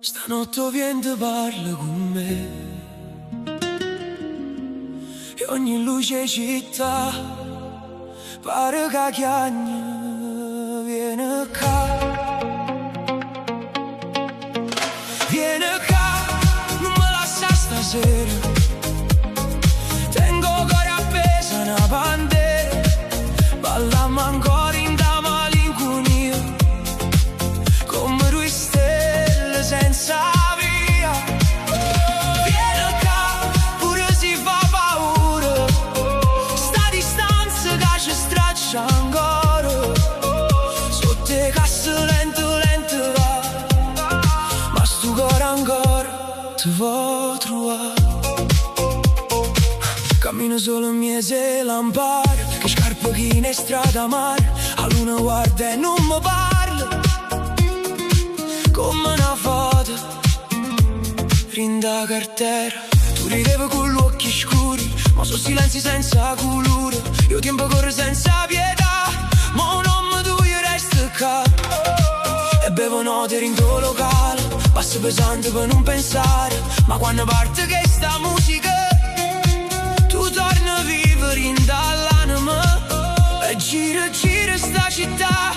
Stanotte vieni parla con me e ogni luce città pare che chiagna. Vieni qua, vieni qua, non me lascia stasera. Tengo cuore appesa una bandera, ballammo ancora in da malinconia, come due stelle senza via. Vieni qua, pure si fa paura, sta distanza che ci straccia ancora. Sotto te cassa lento lento va, ma sto cuore ancora ti vuoi trovare. Cammino solo in mese lampare, che scarpe chi in strada mare. A luna guarda e non mi parla, come una foto rinda cartera. Tu ridevi con gli occhi scuri, ma sono silenzi senza colore. Io tempo corre senza pietà, ma non mi tu resta qua. E bevo note in tuo locale, passo pesante per non pensare. Ma quando parte che sta musica, tu torni a vivere in dall'anima e gira gira sta città,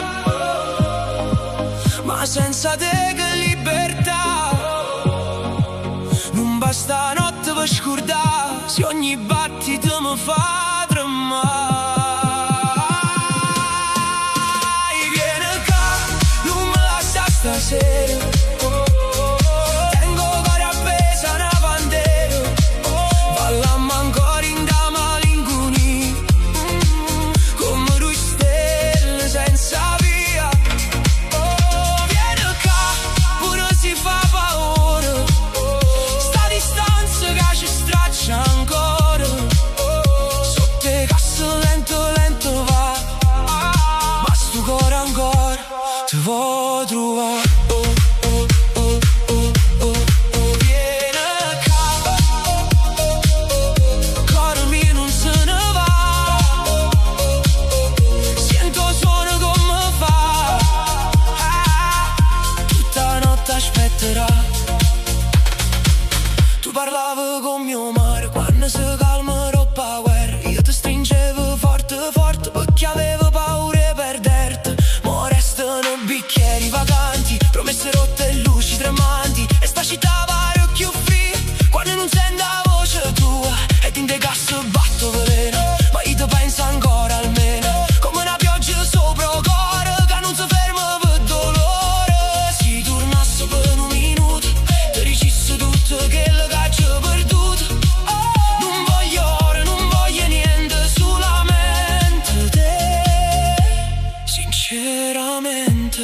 ma senza te che libertà. Non basta notte per scordare, se ogni battito mi fa tremare. Vieni qua, non me lascia stasera. Tengo cuore appesa una bandera, ballammo ancora in da malinconia, come due stelle senza via. Vieni qua, pure si fa paura, sta distanza che ci straccia ancora. Sotto te cassa lento lento va, ma sto cuore ancora ti vuoi trovare. Tu parlavi con mio mare quando si calma troppa guerra. Io ti stringevo forte forte perché avevo paura di perderti. Ma restano bicchieri vacanti, promesse rotte e luci tremanti. E sta città pare più free quando non sento la voce tua. Ed in te cassa batto veleno, ma io ti penso ancora almeno, come una pioggia sopra il cuore che non si ferma per dolore. Si tornasse per un minuto, ti dicessi tutto quello che ci ho perduto. Non voglio ore, non voglio niente, solamente te, sinceramente.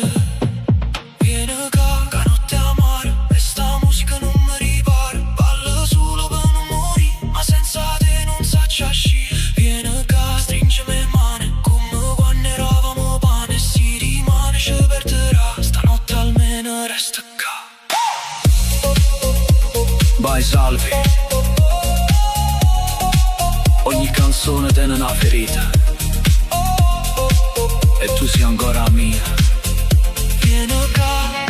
Vieni qua, che notte amare, e sta musica non mi ripara. Ballo solo per non morire, ma senza te non saccio uscire. Vieni qua, stringimi le mani, come quando eravamo pane. Si rimane, ci perderà, stanotte almeno resta qua. Vai Salvi, ogni canzone tiene una ferita, e tu sei ancora mia. Vieni qua.